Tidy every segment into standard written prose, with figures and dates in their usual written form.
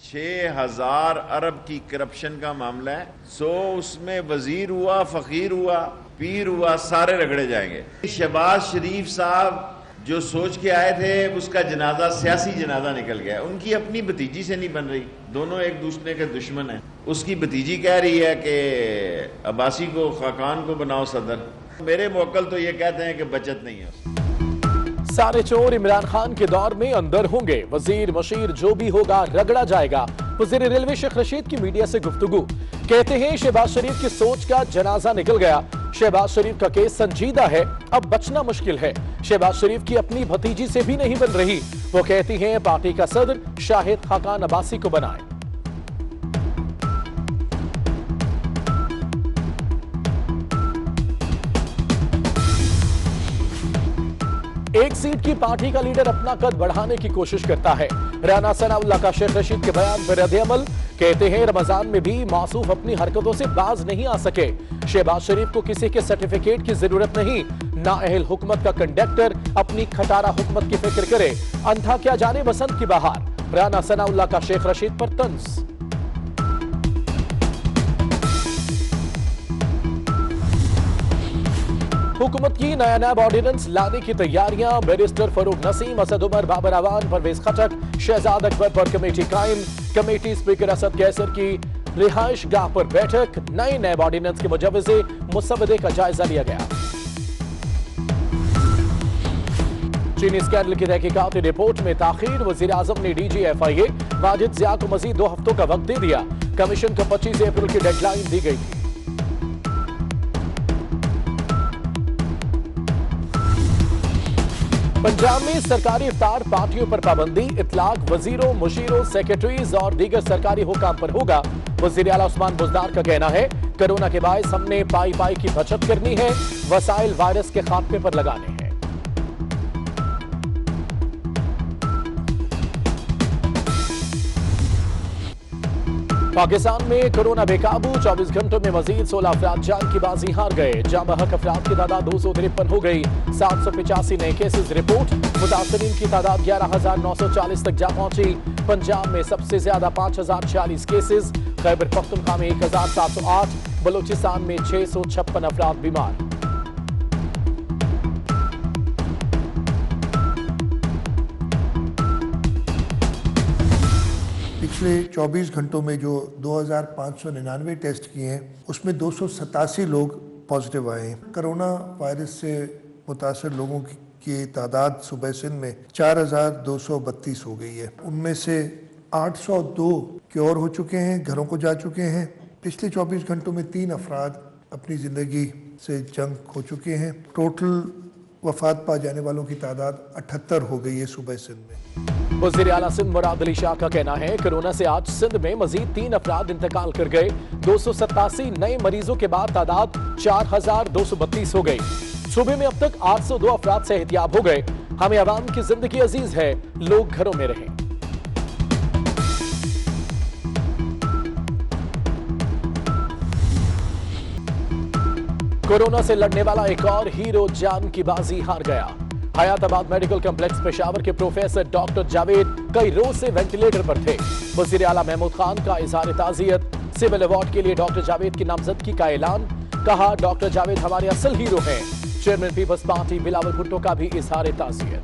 6,000 अरब की करप्शन का मामला है। सो उसमें वजीर हुआ, फकीर हुआ, पीर हुआ, सारे रगड़े जाएंगे। शहबाज शरीफ साहब जो सोच के आए थे उसका जनाजा सियासी जनाजा निकल गया। उनकी अपनी भतीजी से नहीं बन रही, दोनों एक दूसरे के दुश्मन हैं। उसकी भतीजी कह रही है कि अब्बासी को, खाकान को बनाओ सदर। मेरे मोकल तो ये कहते हैं कि बचत नहीं है। सारे चोर इमरान खान के दौर में अंदर होंगे, वजीर मशीर जो भी होगा रगड़ा जाएगा। वजीर रेलवे शेख रशीद की मीडिया से गुफ्तगू, कहते हैं शहबाज शरीफ की सोच का जनाजा निकल गया। शहबाज शरीफ का केस संजीदा है, अब बचना मुश्किल है। शहबाज शरीफ की अपनी भतीजी से भी नहीं बन रही। वो कहती हैं पार्टी का सदर शाहिद खाकान अब्बासी को बनाए। एक सीट की पार्टी का लीडर अपना कद बढ़ाने की कोशिश करता है। राना सनाउल्लाह का शेख रशीद के बयान पर रद्द-ए-अमल, कहते हैं रमजान में भी मासूफ अपनी हरकतों से बाज नहीं आ सके। शहबाज शरीफ को किसी के सर्टिफिकेट की जरूरत नहीं, नाअहल हुकूमत का कंडक्टर अपनी खटारा हुकूमत की फिक्र करे, अंधा क्या जाने बसंत की बहार। राना सनाउल्लाह का शेख रशीद पर तंज। हुकूमत की नया नैब ऑर्डिनेंस लाने की तैयारियां, बैरिस्टर फरूक नसीम, असद उमर, बाबर अवान, परवेज खटक, शहजाद अकबर पर कमेटी कायम। कमेटी स्पीकर असद कैसर की रिहाइश गाह पर बैठक, नए नैब ऑर्डिनेंस के मुजवजे मुसवदे का जायजा लिया गया। चीनी स्कैंडल की तहकीकाती रिपोर्ट में ताखीर, वजीर आजम ने डीजी FIA वाजिद जिया को मजीद 2 हफ्तों का वक्त दे दिया। कमीशन को 25 अप्रैल की डेडलाइन दी गई थी। पंजाब में सरकारी इफ्तार पार्टियों पर पाबंदी, इतलाक वजीरों, मुशीरों, सेक्रेटरीज और दीगर सरकारी हुकाम पर होगा। वजीर आला उस्मान बुज़दार का कहना है कोरोना के बायस हमने पाई पाई की बचत करनी है, वसाइल वायरस के खात्मे पर लगाने हैं। पाकिस्तान में कोरोना बेकाबू, 24 घंटों में मजीद 16 अफराद जान की बाजी हार गए। जाम बहक अफराद की तादाद 253 हो गई। 785 नए केसेस रिपोर्ट, मुतासरीन की तादाद 11,940 तक जा पहुंची। पंजाब में सबसे ज्यादा 5,046 केसेस, खैबर पख्तूनख्वा में 1,708, बलूचिस्तान में 656 अफराद बीमार। पिछले 24 घंटों में जो 2,599 टेस्ट किए हैं उसमें 287 लोग पॉजिटिव आए हैं। कोरोना वायरस से मुतासर लोगों की तादाद सुबह सिंध में 4,232 हो गई है। उनमें से 802 क्योर हो चुके हैं, घरों को जा चुके हैं। पिछले 24 घंटों में 3 अफराद अपनी ज़िंदगी से जंग हो चुके हैं। टोटल वफात पा जाने वालों की तादाद 78 हो गई है सुबह सिंध में। वज़ीर आला सिंध मुराद अली शाह का कहना है कोरोना से आज सिंध में मजीद 3 अफराद इंतकाल कर गए। 287 नए मरीजों के बाद तादाद 4,232 हो गई। सूबे में अब तक 802 अफराद सेहतियाब हो गए। हमें अवाम की जिंदगी अजीज है, लोग घरों में रहें। कोरोना से लड़ने वाला एक और हीरो जान की बाजी हार गया। हयाताबाद मेडिकल कॉम्प्लेक्स पेशावर के प्रोफेसर डॉक्टर जावेद कई रोज से वेंटिलेटर पर थे। वजीर आला महमूद खान का इजहार ताजियत, सिविल अवार्ड के लिए डॉक्टर जावेद की नामजदगी का ऐलान, कहा डॉक्टर जावेद हमारे असल हीरो हैं। Chairman people's party Bilawal Bhutto का भी इजहार ताजियत।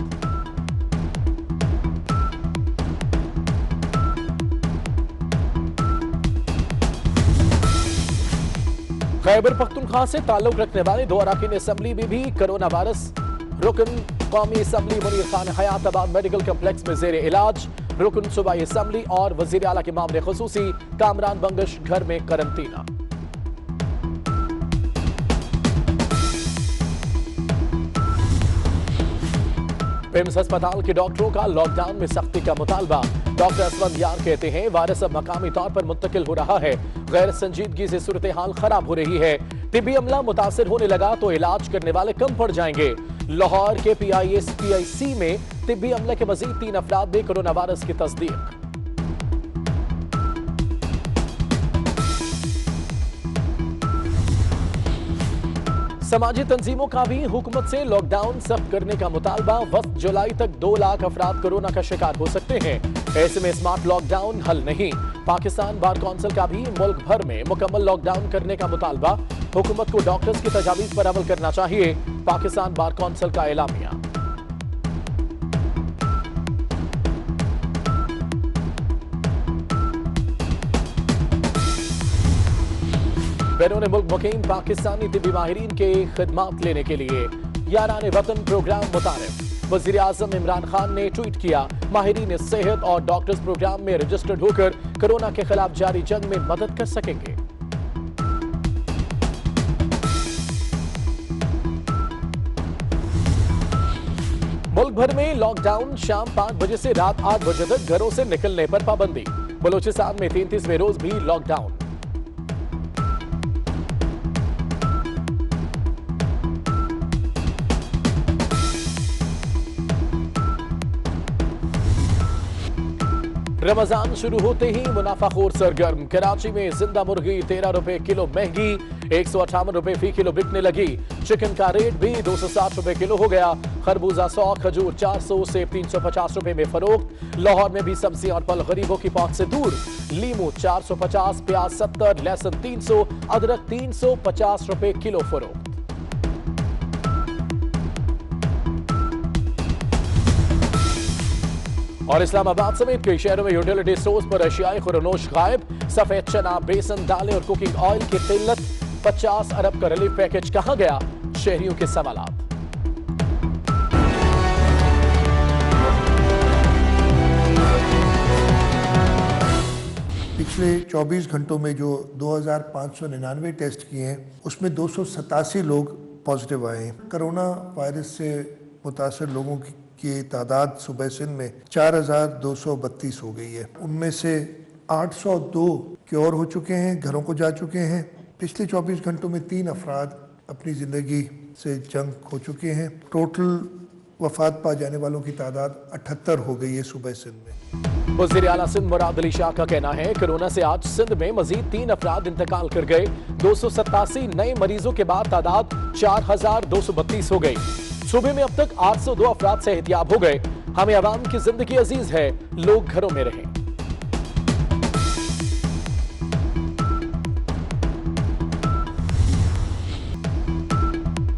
खैबर पख्तूनख्वा से ताल्लुक रखने वाले 2 अरकान असम्बली में भी कोरोना वायरस। रुकन कौमी assembly Munir Khan Hayatabad medical complex में जेर इलाज। रुकन सूबाई असम्बली और वजीर आला के मामले खुसूसी कामरान बंगश घर में करंटीना। पिम्स अस्पताल के डॉक्टरों का लॉकडाउन में सख्ती का मुतालबा। डॉक्टर असवंद यार कहते हैं वायरस अब मकामी तौर पर मुंतकिल हो रहा है, गैर संजीदगी से सूरत हाल खराब हो रही है। तिब्बी अमला मुतासिर होने लगा तो इलाज करने वाले कम पड़ जाएंगे। लाहौर के PIC में तिब्बी अमले के मजीद 3 अफराद में कोरोना वायरस की तस्दीक। समाजी तंजीमों का भी हुकूमत से लॉकडाउन सख्त करने का मुतालबा। वक्त जुलाई तक 2 लाख अफराद कोरोना का शिकार हो सकते हैं। ऐसे में स्मार्ट लॉकडाउन हल नहीं। पाकिस्तान बार कौंसिल का भी मुल्क भर में मुकम्मल लॉकडाउन करने का मुतालबा। हुकूमत को डॉक्टर्स की तजावीज पर अमल करना चाहिए। पाकिस्तान बार कौंसिल का एलामिया। बैरून मुल्क मुकीम पाकिस्तानी तिब्बी माहिरीन के खिदमात लेने के लिए यारान वतन प्रोग्राम मुतारिफ। वज़ीर आज़म इमरान खान ने ट्वीट किया, माहिरीन सेहत और डॉक्टर्स प्रोग्राम में रजिस्टर्ड होकर कोरोना के खिलाफ जारी जंग में मदद कर सकेंगे। मुल्क भर में लॉकडाउन। शाम 5 बजे से रात 8 बजे तक घरों से निकलने पर पाबंदी। बलूचिस्तान में 33वें रोज भी लॉकडाउन। रमजान शुरू होते ही मुनाफाखोर सरगर्म। कराची में जिंदा मुर्गी 13 रुपए किलो महंगी, 158 रुपए फी किलो बिकने लगी। चिकन का रेट भी 260 रुपए किलो हो गया। खरबूजा 100, खजूर 400 से 350 रुपए में फरोख्त। लाहौर में भी सब्जियां और फल गरीबों की पहुंच से दूर। लीमू 450, प्याज 70, लहसुन 300, अदरक 350 रुपए किलो फरोख्त। और इस्लामाबाद समेत कई शहरों में यूटिलिटी स्टोर्स पर अशियाए खुरनोश गायब। सफेद चना, बेसन, दालें और कुकिंग ऑयल की किल्लत। 50 अरब का रिलीफ पैकेज कहां गया? शहरियों के सवालात। पिछले 24 घंटों में जो 2599 टेस्ट किए हैं उसमें 287 लोग पॉजिटिव आए हैं। कोरोना वायरस से मुतासर लोगों की तादाद सुबह सिंध में 4232 हो गई है। उनमें से 802 क्योर हो चुके हैं, घरों को जा चुके हैं। पिछले 24 घंटों में 3 अफराद अपनी ज़िंदगी से जंग हो चुके हैं। टोटल वफात पा जाने वालों की तादाद 78 हो गई है सुबह सिंध में। वज़ीर आला सिंध मुराद अली शाह का कहना है, कोरोना से आज सिंध में मजीद 3 अफराद इंतकाल कर गए। 287 नए मरीजों के बाद तादाद 4232 हो गई। सूबे में अब तक 802 अफराद सेहतियाब हो गए। हमें अवाम की जिंदगी अजीज है, लोग घरों में रहें।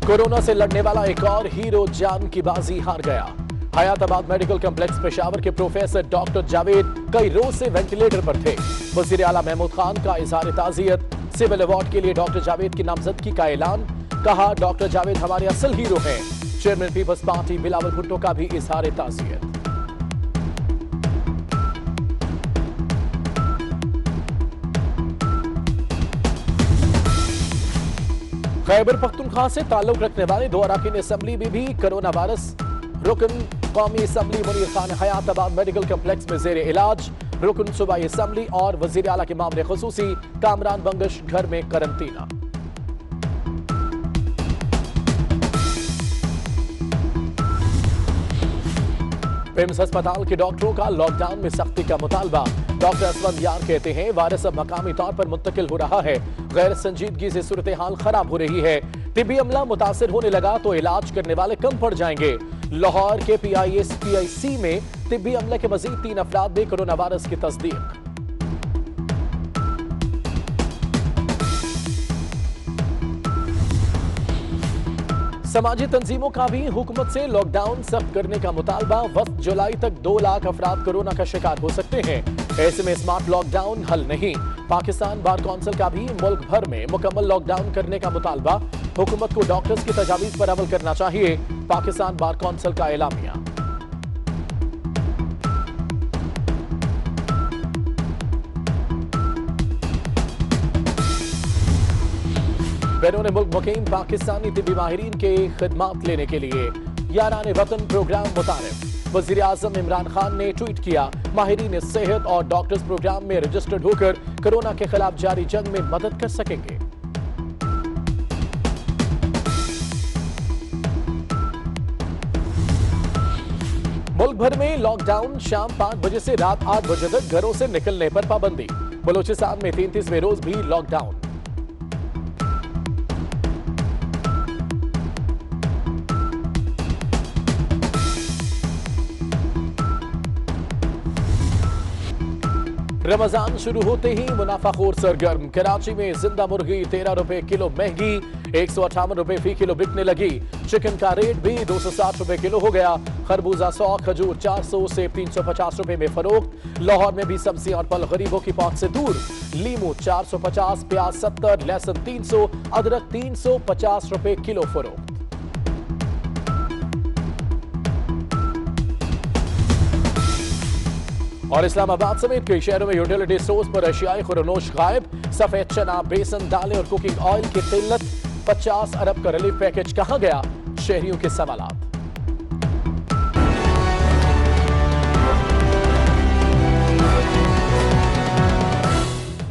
कोरोना से लड़ने वाला एक और हीरो जान की बाजी हार गया। हयाताबाद मेडिकल कॉम्प्लेक्स पेशावर के प्रोफेसर डॉक्टर जावेद कई रोज से वेंटिलेटर पर थे। वज़ीर आला महमूद खान का इजहार ताज़ियत। सिविल अवार्ड के लिए डॉक्टर जावेद की नामजदगी का ऐलान। कहा, डॉक्टर जावेद हमारे असल हीरो हैं। Chairman people's party Bilawal Bhutto का भी इजहार ताज़ियत। खैबर पख्तूनख्वा से ताल्लुक रखने वाले 2 अरकान असेंबली में भी कोरोना वायरस। रुकन कौमी assembly Munir Khan Hayatabad medical complex में जेर इलाज। रुकन सूबाई असेंबली और वजीर आला के मामले खुसूसी कामरान बंगश घर में करंटीना। पिम्स अस्पताल के डॉक्टरों का लॉकडाउन में सख्ती का मुतालबा। डॉक्टर असलम यार कहते हैं, वायरस अब मकामी तौर पर मुंतकिल हो रहा है। गैर संजीदगी से सूरत हाल खराब हो रही है। तिब्बी अमला मुतासिर होने लगा तो इलाज करने वाले कम पड़ जाएंगे। लाहौर के PIC में तिब्बी अमले के मजीद 3 अफराद में कोरोना वायरस की तस्दीक। समाजी तंजीमों का भी हुकूमत से लॉकडाउन सख्त करने का मुतालबा। वक्त जुलाई तक 2 लाख अफराद कोरोना का शिकार हो सकते हैं। ऐसे में स्मार्ट लॉकडाउन हल नहीं। पाकिस्तान बार कौंसिल का भी मुल्क भर में मुकम्मल लॉकडाउन करने का मुतालबा। हुकूमत को डॉक्टर्स की तजावीज पर अमल करना चाहिए। पाकिस्तान बार कौंसिल का एलामिया। बैरून मुल्क मुकीम पाकिस्तानी तिब्बी माहिरीन के खिदमात लेने के लिए यारान वतन प्रोग्राम मुतारिफ। वज़ीर आज़म इमरान खान ने ट्वीट किया, माहिरीन सेहत और डॉक्टर्स प्रोग्राम में रजिस्टर्ड होकर कोरोना के खिलाफ जारी जंग में मदद कर सकेंगे। मुल्क भर में लॉकडाउन। शाम 5 बजे से रात 8 बजे तक घरों से निकलने पर पाबंदी। बलूचिस्तान में 33वें रोज भी लॉकडाउन। रमजान शुरू होते ही मुनाफाखोर सरगर्म। कराची में जिंदा मुर्गी 13 रुपए किलो महंगी, 158 रुपए फी किलो बिकने लगी। चिकन का रेट भी 260 रुपए किलो हो गया। खरबूजा 100, खजूर 400 से 350 रुपए में फरोख्त। लाहौर में भी सब्जियां और फल गरीबों की पहुंच से दूर। लीमू 450, प्याज 70, लहसुन 300, अदरक 350 रुपए किलो फरोख्त। और इस्लामाबाद समेत कई शहरों में यूटिलिटी स्टोर्स पर एशियाई खुरनोश गायब। सफेद चना, बेसन, दालें और कुकिंग ऑयल की किल्लत। 50 अरब का रिलीफ पैकेज कहां गया? शहरियों के सवाल।